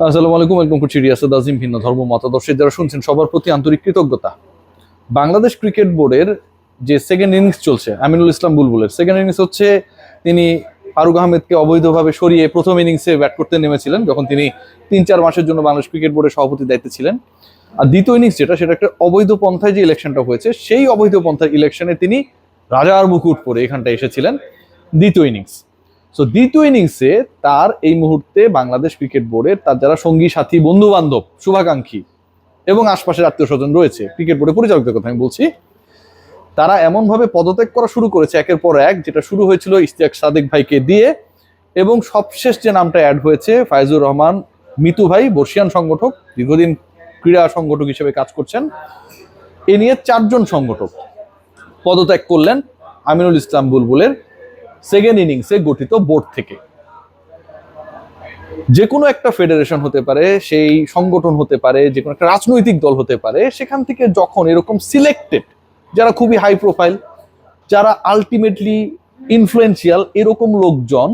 আসসালামু আলাইকুম, welcome to Riasat আজিম। ভিন্ন ধর্ম মতাদর্শে যারা শুনছেন সবার প্রতি আন্তরিক কৃতজ্ঞতা। বাংলাদেশ ক্রিকেট বোর্ডের যে সেকেন্ড ইনিংস চলছে, আমিনুল ইসলাম বুলবুলের সেকেন্ড ইনিংস হচ্ছে, তিনি ফারুক আহমেদকে অবৈধভাবে সরিয়ে প্রথম ইনিংসে ব্যাট করতে নেমেছিলেন যখন তিনি ৩-৪ মাসের জন্য বাংলাদেশ ক্রিকেট বোর্ডের সভাপতির দায়িত্বে ছিলেন। আর দ্বিতীয় ইনিংস যেটা, সেটা একটা অবৈধ পন্থায় যে ইলেকশনটা হয়েছে, সেই অবৈধ পন্থার ইলেকশনে তিনি রাজার মুকুট পরে এখানটায় এসেছিলেন দ্বিতীয় ইনিংস। সো দ্বিতীয় ইনিংসে তার এই মুহূর্তে বাংলাদেশ ক্রিকেট বোর্ডের তার যারা সঙ্গী সাথী বন্ধু বান্ধব শুভাকাঙ্ক্ষী এবং আশপাশের আত্মীয় স্বজন রয়েছে, ক্রিকেট বোর্ডের পরিচালকদের কথা আমি বলছি, তারা এমনভাবে পদত্যাগ করা শুরু করেছে একের পর এক, যেটা শুরু হয়েছিল ইশতিয়াক সাদেক ভাইকে দিয়ে এবং সবশেষ যে নামটা অ্যাড হয়েছে ফাইজুর রহমান মিতু ভাই, বর্ষিয়ান সংগঠক, দীর্ঘদিন ক্রীড়া সংগঠক হিসেবে কাজ করছেন। এ নিয়ে 4 জন সংগঠক পদত্যাগ করলেন আমিনুল ইসলাম বুলবুলের সেকেন্ড ইনিংসে গঠিত বোর্ড থেকে। যে কোনো একটা ফেডারেশন হতে পারে, সেই সংগঠন হতে পারে, যে কোনো একটা রাজনৈতিক দল হতে পারে, সেখান থেকে যখন এরকম সিলেক্টেড যারা খুবই হাই প্রোফাইল, যারা আলটিমেটলি ইনফ্লুয়েন্সিয়াল, এরকম লোকজন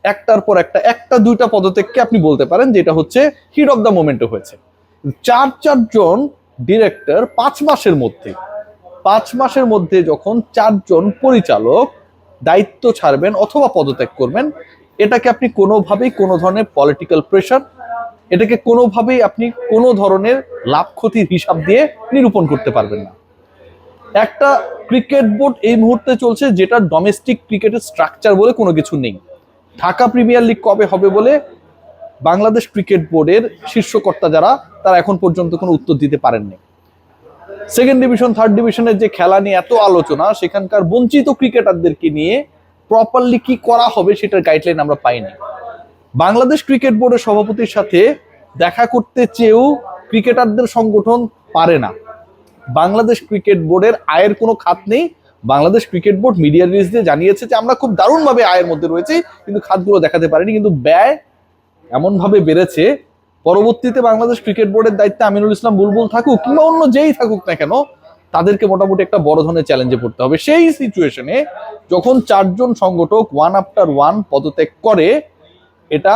একটার পর একটা দুইটা পদত্যাগকে আপনি বলতে পারেন যে এটা হচ্ছে হিট অফ দ্য মোমেন্টে হয়েছে। 4 জন ডিরেক্টর 5 মাসের মধ্যে যখন 4 জন পরিচালক দায়িত্ব ছাড়বেন অথবা পদত্যাগ করবেন, এটাকে আপনি কোনোভাবেই কোনো ধরনের পলিটিক্যাল প্রেশার, এটাকে কোনোভাবেই আপনি কোনো ধরনের লাভ ক্ষতির হিসাব দিয়ে নিরূপণ করতে পারবেন না। একটা ক্রিকেট বোর্ড এই মুহূর্তে চলছে যেটা ডোমেস্টিক ক্রিকেটের স্ট্রাকচার বলে কোনো কিছু নেই। ঢাকা প্রিমিয়ার লিগ কবে হবে বলে বাংলাদেশ ক্রিকেট বোর্ডের শীর্ষকর্তা যারা, তারা এখন পর্যন্ত কোনো উত্তর দিতে পারেননি। সেকেন্ড ডিভিশন, থার্ড ডিভিশনের যে খেলা নিয়ে এত আলোচনা, সেখানকার বঞ্চিত ক্রিকেটারদেরকে নিয়ে প্রপারলি কি করা হবে সেটার গাইডলাইন আমরা পাইনি। বাংলাদেশ ক্রিকেট বোর্ডের সভাপতির সাথে দেখা করতে চেয়েও ক্রিকেটারদের সংগঠন পারে না। বাংলাদেশ ক্রিকেট বোর্ডের আয়ের কোনো খাত নেই। Bangladesh cricket board media release দিয়ে জানিয়েছে যে আমরা খুব দারুণভাবে আয়ের মধ্যে রয়েছি, কিন্তু খাতগুলো দেখাতে পারেনি। কিন্তু ব্যয় এমনভাবে বেড়েছে, পরবর্তীতে বাংলাদেশ ক্রিকেট বোর্ডের দায়িত্বে আমিনুল ইসলাম বুলবুল থাকুক কিংবা অন্য যেই থাকুক না কেন, তাদেরকে মোটামুটি একটা বড় ধরনের চ্যালেঞ্জে পড়তে হবে। সেই সিচুয়েশনে যখন 4 জন সংগঠক ওয়ান আফটার ওয়ান পদত্যাগ করে, এটা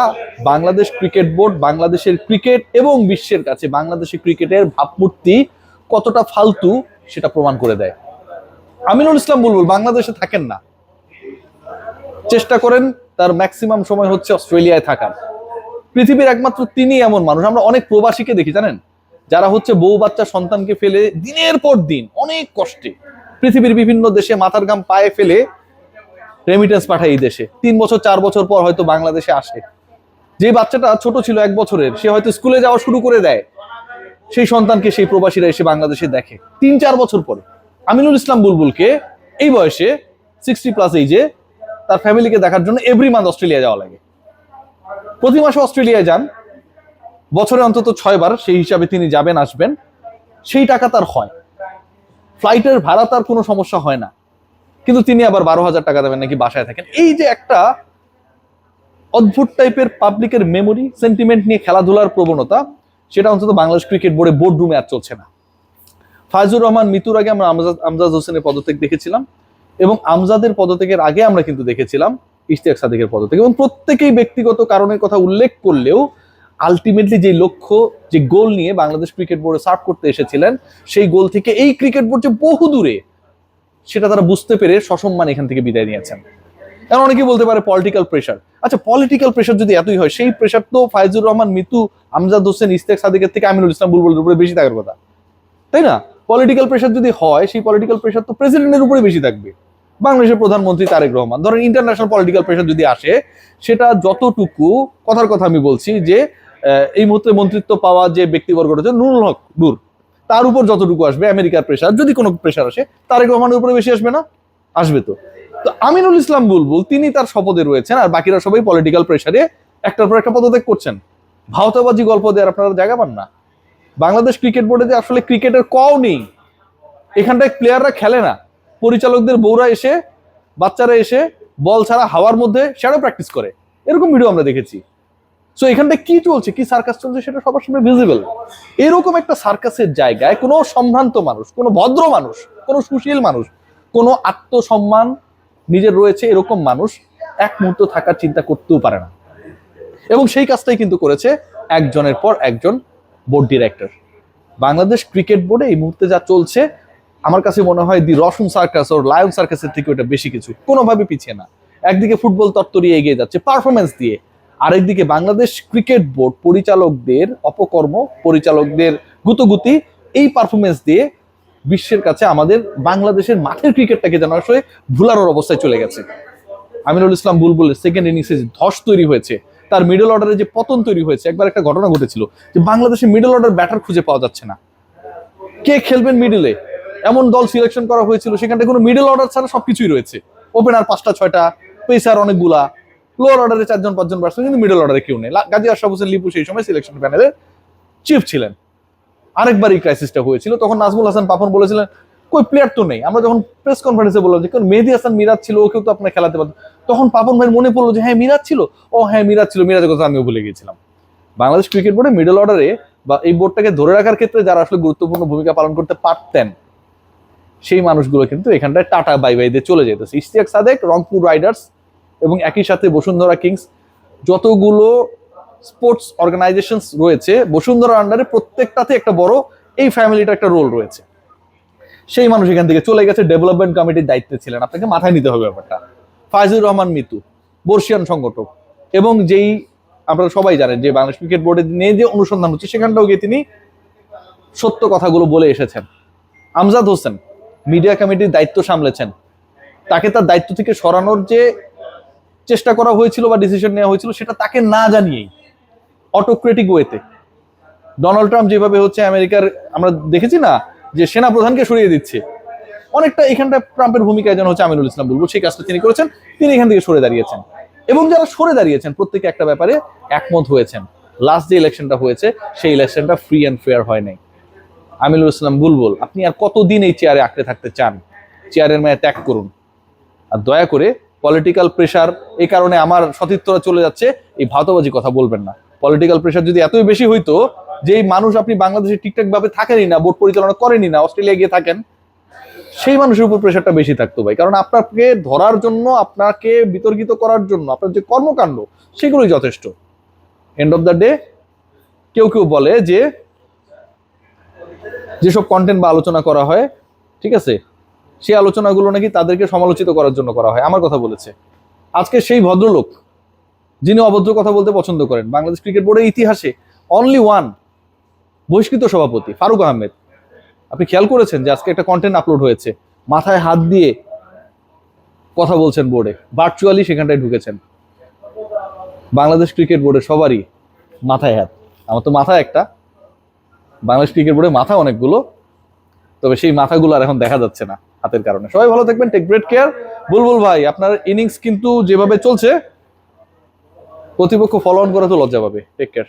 বাংলাদেশ ক্রিকেট বোর্ড, বাংলাদেশের ক্রিকেট এবং বিশ্বের কাছে বাংলাদেশের ক্রিকেটের ভাবমূর্তি কতটা ফালতু সেটা প্রমাণ করে দেয়। আমিনুল ইসলাম বুলবুল বাংলাদেশে থাকেন না, চেষ্টা করেন তার ম্যাক্সিমাম সময় হচ্ছে অস্ট্রেলিয়ায় থাকার। পৃথিবীর একমাত্র তিনি এমন মানুষ। আমরা অনেক প্রবাসীকে দেখি জানেন, যারা হচ্ছে বউ বাচ্চা সন্তানকে ফেলে দিনের পর দিন অনেক কষ্টে পৃথিবীর বিভিন্ন দেশে মাথার ঘাম পায়ে ফেলে রেমিটেন্স পাঠায় এই দেশে। 3 বছর 4 বছর পর হয়তো বাংলাদেশে আসে। যে বাচ্চাটা ছোট ছিল 1 বছরের, সে হয়তো স্কুলে যাওয়া শুরু করে দেয়, সেই সন্তানকে সেই প্রবাসীরা এসে বাংলাদেশে দেখে 3-4 বছর পরে। আমিনুল ইসলাম বুলবুলকে এই বয়সে 60+ এইজে তার ফ্যামিলিকে দেখার জন্য এভরি মান্থ অস্ট্রেলিয়া যাওয়া লাগে। প্রতি মাসে অস্ট্রেলিয়ায় যান, বছরে অন্তত 6 বার সেই হিসাবে তিনি যাবেন আসবেন, সেই টাকা তার হয়। ফ্লাইটের ভাড়া তার কোনো সমস্যা হয় না, কিন্তু তিনি আবার 12,000 টাকা দেবেন নাকি বাসায় থাকেন। এই যে একটা অদ্ভুত টাইপের পাবলিকের মেমোরি সেন্টিমেন্ট নিয়ে খেলাধুলার প্রবণতা, সেটা অন্তত বাংলাদেশ ক্রিকেট বোর্ডে বোর্ড রুমে আর চলছে না। ফাইজুর রহমান মিতুর আগে আমরা আমজাদ হোসেনের পদত্যাগ দেখেছিলাম, এবং আমজাদের পদত্যাগের আগে আমরা কিন্তু দেখেছিলাম ইশতিয়াক সাদেকের পদত্যাগ, এবং প্রত্যেকেই ব্যক্তিগত কারণের কথা উল্লেখ করলেও আলটিমেটলি যে লক্ষ্য, যে গোল নিয়ে বাংলাদেশ ক্রিকেট বোর্ডে সার্ভ করতে এসেছিলেন, সেই গোল থেকে এই ক্রিকেট বোর্ড যে বহু দূরে সেটা তারা বুঝতে পেরে সসম্মান এখান থেকে বিদায় নিয়েছেন। এখন অনেকেই বলতে পারে পলিটিক্যাল প্রেশার। আচ্ছা, পলিটিক্যাল প্রেশার যদি এতই হয়, সেই প্রেশার তো ফাইজুর রহমান মিতু, আমজাদ হোসেন, ইশতিয়াক সাদেকের থেকে আমিনুল ইসলাম বুলবুলের উপরে বেশি থাকার কথা, তাই না? পলিটিক্যাল প্রেশার যদি হয়, সেই পলিটিক্যাল প্রেশার তো প্রেসিডেন্টের উপরে বেশি থাকবে। বাংলাদেশের প্রধানমন্ত্রী তারেক রহমান, ধরেন ইন্টারন্যাশনাল পলিটিক্যাল প্রেশার যদি আসে, সেটা যতটুকু, কথার কথা আমি বলছি যে এই মুহূর্তে মন্ত্রিত্ব পাওয়া যে ব্যক্তিবর্গ রয়েছে, নুরুল হক নূর, তার উপর যতটুকু আসবে আমেরিকার প্রেশার, যদি কোনো প্রেশার আসে, তারেক রহমানের উপরে বেশি আসবে না? আসবে তো। তো আমিনুল ইসলাম বুলবুল তিনি তার শপথে রয়েছেন, আর বাকিরা সবাই পলিটিক্যাল প্রেশারে একটার পর একটা পদত্যাগ করছেন। ভাওতাবাজি গল্প দেওয়ার আপনারা জায়গা পান না। বাংলাদেশ ক্রিকেট বোর্ডে যে আসলে ক্রিকেটের কও নেই, এখানটায় প্লেয়াররা খেলে না, পরিচালকদের বউরা এসে, বাচ্চারা এসে বল ছাড়া হাওয়ার মধ্যে শ্যাডো প্র্যাকটিস করে, এরকম ভিডিও আমরা দেখেছি। সো এখানটায় কি চলছে, কি সার্কাস চলছে, সেটা সবার সামনে ভিজিবল। এরকম একটা সার্কাসের জায়গায় কোনো সম্ভ্রান্ত মানুষ, কোনো ভদ্র মানুষ, কোনো সুশীল মানুষ, কোনো আত্মসম্মান নিজের রয়েছে এরকম মানুষ এক মুহূর্ত থাকার চিন্তা করতেও পারে না। এবং সেই কাজটাই কিন্তু করেছে একজনের পর একজন বোর্ড ডিরেক্টর। বাংলাদেশ ক্রিকেট বোর্ডে এই মুহূর্তে যা চলছে আমার কাছে মনে হয় দি রসুন সার্কাস ওর লায়ন সার্কাসের থেকে ওটা বেশি কিছু, কোনোভাবে পিছিয়ে না। একদিকে ফুটবল তত্ত্বরি এগিয়ে যাচ্ছে পারফরমেন্স দিয়ে, আরেকদিকে বাংলাদেশ ক্রিকেট বোর্ড পরিচালকদের অপকর্ম, পরিচালকদের গুতগুতি, এই পারফরমেন্স দিয়ে বিশ্বের কাছে আমাদের বাংলাদেশের মাঠের ক্রিকেটটাকে যেন আসলে ভুলানোর অবস্থায় চলে গেছে। আমিনুল ইসলাম বুলবুলের সেকেন্ড ইনিংসে যে ধস তৈরি হয়েছে, তার মিডল অর্ডারে যে পতন তৈরি হয়েছে, একবার একটা ঘটনা ঘটেছিল যে বাংলাদেশে মিডল অর্ডার ব্যাটার খুঁজে পাওয়া যাচ্ছে না, কে খেলবেন মিডলে, এমন দল সিলেকশন করা হয়েছিল সেখানটা কোনো মিডল অর্ডার ছাড়া সবকিছুই রয়েছে, ওপেনার 5টা 6টা, পেসার অনেকগুলা, লোয়ার অর্ডারে 4জন 5জন ব্যাটসম্যান, কিন্তু মিডল অর্ডারে কেউ নেই। গাজী আশরাফ হোসেন লিপু সেই সময় সিলেকশন প্যানেলের চিফ ছিলেন। আরেকবার এই ক্রাইসিসটা হয়েছিল, তখন নাজমুল হাসান পাপন বলেছিলেন কই প্লেয়ার তো নেই। আমরা যখন প্রেস কনফারেন্সে বললাম যে মেহেদী হাসান মিরাজ ছিল, ওকেও তো আপনার খেলাতে পারত, তখন পাপন ভাই মনে পড়লো যে হ্যাঁ মিরাজ ছিল, ও হ্যাঁ মিরাজ ছিল, মিরাজের কথা আমিও ভুলে গিয়েছিলাম। বাংলাদেশ ক্রিকেট বোর্ডে মিডল অর্ডারে বা এই বোর্ডটাকে ধরে রাখার ক্ষেত্রে যারা আসলে গুরুত্বপূর্ণ ভূমিকা পালন করতে পারতেন, সেই মানুষগুলো কিন্তু এখানটায় টাটা বাই বাই দিয়ে চলে যেতেছে। ইশতিয়াক সাদেক, রংপুর রাইডার্স এবং একই সাথে বসুন্ধরা কিংস, যতগুলো স্পোর্টস অর্গানাইজেশন রয়েছে বসুন্ধরা আন্ডারে প্রত্যেকটাতে একটা বড় এই ফ্যামিলিটা একটা রোল রয়েছে। সেই মানুষ এখান থেকে চলে গেছে, ডেভেলপমেন্ট কমিটির দায়িত্বে ছিলেন, আপনাকে মাথায় নিতে হবে ব্যাপারটা। ফাইজুর রহমান মিতু বর্ষিয়ান সংগঠক, এবং যেই আপনারা সবাই জানেন যে বাংলাদেশ ক্রিকেট বোর্ডের নিয়ে যে অনুসন্ধান হচ্ছে সেখানটাও গিয়ে তিনি সত্য কথাগুলো বলে এসেছেন। আমজাদ হোসেন মিডিয়া কমিটির দায়িত্ব সামলেছেন, তাকে তার দায়িত্ব থেকে সরানোর যে চেষ্টা করা হয়েছিল বা ডিসিশন নেওয়া হয়েছিল সেটা তাকে না জানিয়েই অটোক্রেটিক ওয়েতে ডোনাল্ড ট্রাম্প যেভাবে হচ্ছে আমেরিকার, আমরা দেখেছি না যে সেনা প্রধানকে সরিয়ে দিচ্ছে, অনেকটা এখানটা ট্রাম্পের ভূমিকায় যেন হচ্ছে আমিনুল ইসলাম বুলবুল সেই কাজটা তিনি করেছেন, তিনি এখান থেকে সরে দাঁড়িয়েছেন। এবং যারা সরে দাঁড়িয়েছেন প্রত্যেকে একটা ব্যাপারে একমত হয়েছেন, লাস্ট যে ইলেকশনটা হয়েছে সেই ইলেকশনটা ফ্রি অ্যান্ড ফেয়ার হয় নাই। আমিনুল ইসলাম বুলবুল, আপনি আর কতদিন এই চেয়ারে আঁকড়ে থাকতে চান? চেয়ারের মায়া ত্যাগ করুন। আর দয়া করে পলিটিক্যাল প্রেশার এই কারণে আমার সতীর্থরা চলে যাচ্ছে এই ভাওতাবাজি কথা বলবেন না। পলিটিক্যাল প্রেশার যদি এতই বেশি হইতো যে এই মানুষ আপনি বাংলাদেশে ঠিকঠাক ভাবে থাকেনই না, বোর্ড পরিচালনা করেনি না, অস্ট্রেলিয়া গিয়ে থাকেন, সেই মানুষের উপর প্রেশারটা বেশি থাকতো ভাই। কারণ আপনাকে ধরার জন্য, আপনাকে বিতর্কিত করার জন্য আপনার যে কর্মকাণ্ড সেগুলোই যথেষ্ট। এন্ড অফ দ্য ডে কেউ কেউ বলে যে যেসব কন্টেন্ট বা আলোচনা করা হয়, ঠিক আছে, সেই আলোচনাগুলো নাকি তাদেরকে সমালোচিত করার জন্য করা হয়। আমার কথা বলেছে আজকে সেই ভদ্রলোক যিনি অভদ্র কথা বলতে পছন্দ করেন, বাংলাদেশ ক্রিকেট বোর্ডের ইতিহাসে অনলি ওয়ান বহিষ্কৃত সভাপতি ফারুক আহমেদ। আপনি খেয়াল করেছেন যে আজকে একটা কন্টেন্ট আপলোড হয়েছে, মাথায় হাত দিয়ে কথা বলছেন বোর্ডে, ভার্চুয়ালি সেখানটায় ঢুকেছেন। বাংলাদেশ ক্রিকেট বোর্ডে সবারই মাথায় হাত, আমার তো মাথা একটা, বাংলাদেশ ক্রিকেট বোর্ডে মাথা অনেকগুলো, তবে সেই মাথাগুলো আর এখন দেখা যাচ্ছে না হাতের কারণে। সবাই ভালো থাকবেন, টেক গ্রেট কেয়ার। বুলবুল ভাই, আপনার ইনিংস কিন্তু যেভাবে চলছে প্রতিপক্ষ ফলো অন করে তো লজ্জা পাবে। Take care.